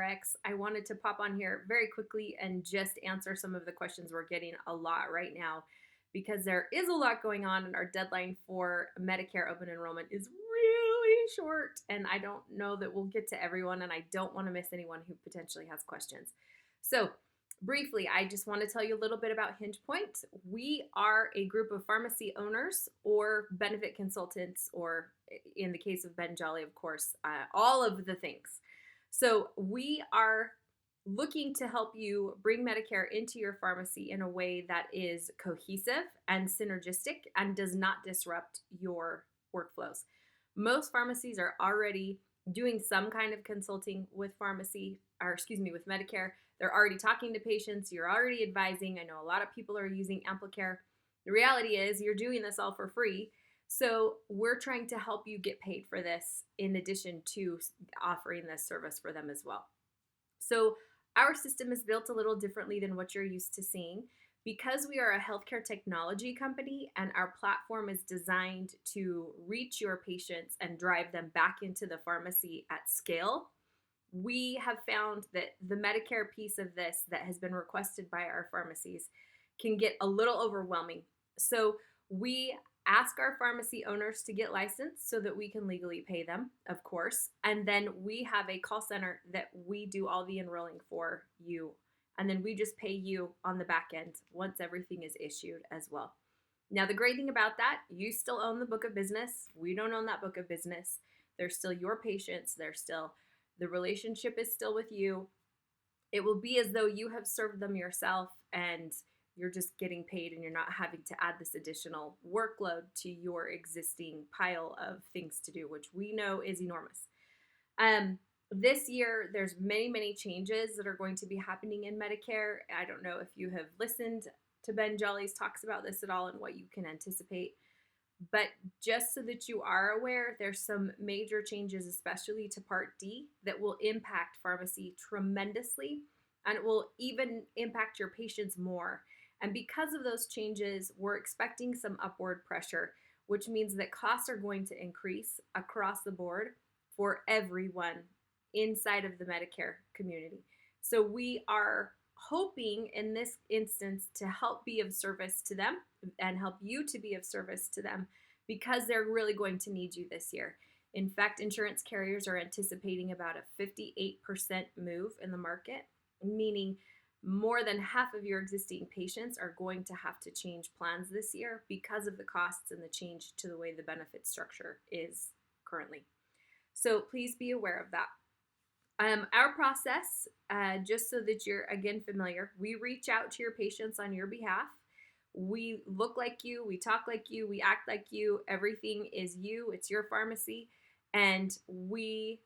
Rx. I wanted to pop on here very quickly and just answer some of the questions we're getting a lot right now because there is a lot going on and our deadline for Medicare open enrollment is really short and I don't know that we'll get to everyone and I don't want to miss anyone who potentially has questions. So briefly, I just want to tell you a little bit about Hinge Point. We are a group of pharmacy owners or benefit consultants, or in the case of Ben Jolly, of course, all of the things. So we are looking to help you bring Medicare into your pharmacy in a way that is cohesive and synergistic and does not disrupt your workflows. Most pharmacies are already doing some kind of consulting with with Medicare. They're already talking to patients. You're already advising. I know a lot of people are using Amplicare. The reality is you're doing this all for free. So we're trying to help you get paid for this in addition to offering this service for them as well. So our system is built a little differently than what you're used to seeing. Because we are a healthcare technology company and our platform is designed to reach your patients and drive them back into the pharmacy at scale, we have found that the Medicare piece of this that has been requested by our pharmacies can get a little overwhelming. So we ask our pharmacy owners to get licensed so that we can legally pay them, of course. And then we have a call center that we do all the enrolling for you. And then we just pay you on the back end once everything is issued as well. Now, the great thing about that, you still own the book of business. We don't own that book of business. They're still your patients. The relationship is still with you. It will be as though you have served them yourself and you're just getting paid and you're not having to add this additional workload to your existing pile of things to do, which we know is enormous. This year, there's many changes that are going to be happening in Medicare. I don't know if you have listened to Ben Jolly's talks about this at all and what you can anticipate. But just so that you are aware, there's some major changes, especially to Part D, that will impact pharmacy tremendously, and it will even impact your patients more. And because of those changes, we're expecting some upward pressure, which means that costs are going to increase across the board for everyone inside of the Medicare community. So we are hoping in this instance to help be of service to them and help you to be of service to them because they're really going to need you this year. In fact, insurance carriers are anticipating about a 58% move in the market, meaning more than half of your existing patients are going to have to change plans this year because of the costs and the change to the way the benefit structure is currently. So please be aware of that. Our process, just so that you're again familiar, we reach out to your patients on your behalf. We look like you, we talk like you, we act like you. Everything is you. It's your pharmacy, and we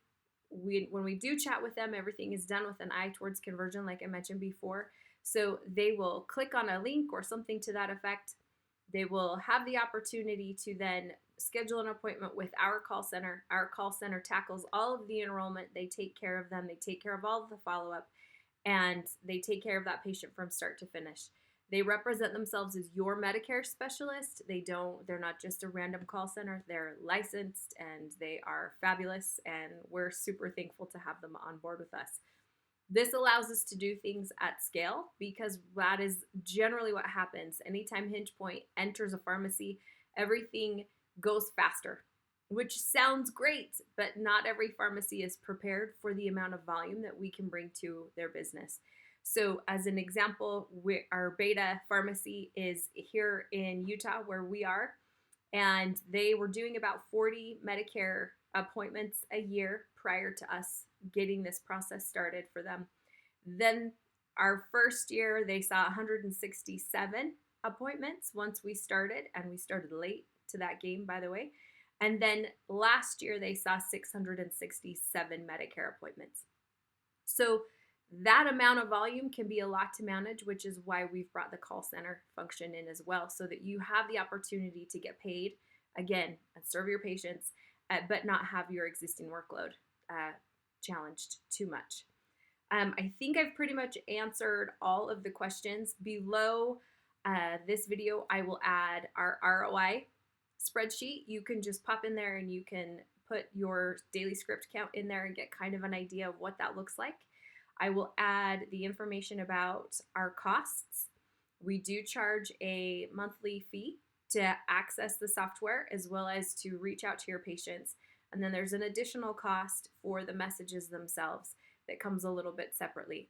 when we do chat with them, everything is done with an eye towards conversion, like I mentioned before. So they will click on a link or something to that effect. They will have the opportunity to then schedule an appointment with our call center. Our call center tackles all of the enrollment. They take care of them. They take care of all of the follow-up, and they take care of that patient from start to finish. They represent themselves as your Medicare specialist. They're not just a random call center. They're licensed and they are fabulous, and we're super thankful to have them on board with us. This allows us to do things at scale because that is generally what happens. Anytime Hinge Point enters a pharmacy, everything goes faster, which sounds great, but not every pharmacy is prepared for the amount of volume that we can bring to their business. So as an example, our beta pharmacy is here in Utah where we are, and they were doing about 40 Medicare appointments a year prior to us getting this process started for them. Then our first year, they saw 167 appointments once we started, and we started late to that game, by the way. And then last year, they saw 667 Medicare appointments. So that amount of volume can be a lot to manage, which is why we've brought the call center function in as well, so that you have the opportunity to get paid, again, and serve your patients, but not have your existing workload challenged too much. I think I've pretty much answered all of the questions. Below this video, I will add our ROI spreadsheet. You can just pop in there and you can put your daily script count in there and get kind of an idea of what that looks like. I will add the information about our costs. We do charge a monthly fee to access the software as well as to reach out to your patients. And then there's an additional cost for the messages themselves that comes a little bit separately.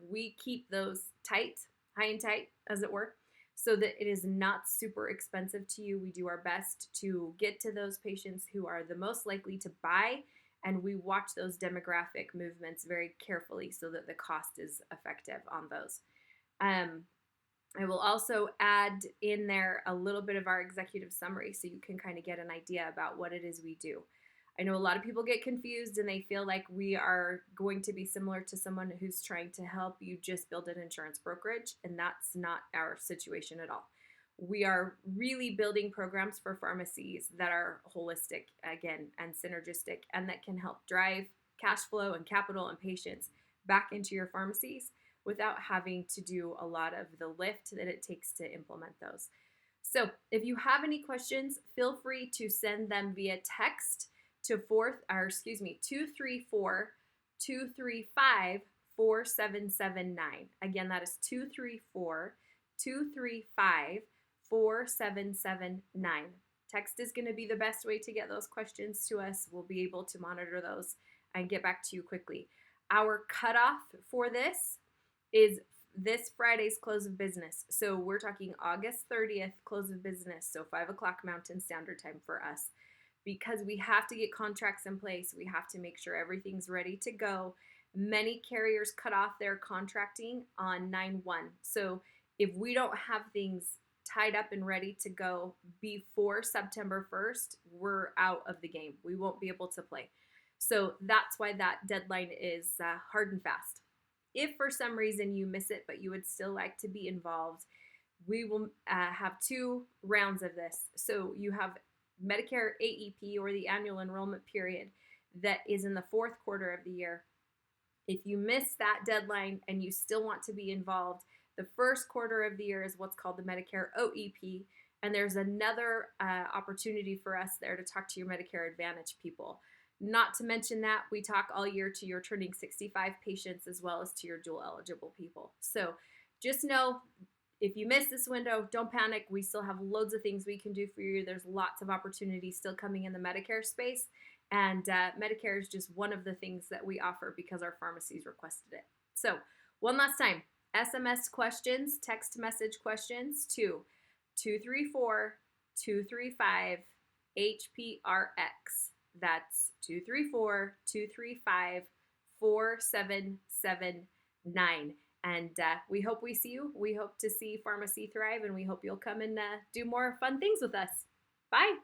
We keep those tight, high and tight, as it were, so that it is not super expensive to you. We do our best to get to those patients who are the most likely to buy, and we watch those demographic movements very carefully so that the cost is effective on those. Um, I will also add in there a little bit of our executive summary so you can kind of get an idea about what it is we do. I know a lot of people get confused and they feel like we are going to be similar to someone who's trying to help you just build an insurance brokerage, and that's not our situation at all. We are really building programs for pharmacies that are holistic, again, and synergistic, and that can help drive cash flow and capital and patients back into your pharmacies without having to do a lot of the lift that it takes to implement those. So if you have any questions, feel free to send them via text to 234 235 4779. Again, that is 234 235 4779. Text is going to be the best way to get those questions to us. We'll be able to monitor those and get back to you quickly. Our cutoff for this is this Friday's close of business. So we're talking August 30th close of business, so 5 o'clock Mountain Standard Time for us. Because we have to get contracts in place, we have to make sure everything's ready to go. Many carriers cut off their contracting on 9/1. So if we don't have things tied up and ready to go before September 1st, we're out of the game. We won't be able to play. So that's why that deadline is hard and fast. If for some reason you miss it, but you would still like to be involved, we will have 2 rounds of this. So you have Medicare AEP, or the annual enrollment period, that is in the 4th quarter of the year. If you miss that deadline and you still want to be involved, the 1st quarter of the year is what's called the Medicare OEP, and there's another opportunity for us there to talk to your Medicare Advantage people. Not to mention that we talk all year to your turning 65 patients as well as to your dual eligible people. So just know, if you miss this window, don't panic. We still have loads of things we can do for you. There's lots of opportunities still coming in the Medicare space, and Medicare is just one of the things that we offer because our pharmacies requested it. So one last time, SMS questions, text message questions to 234 235 HPRX. That's 234 235 4779. And we hope we see you. We hope to see Pharmacy thrive, and we hope you'll come and do more fun things with us. Bye.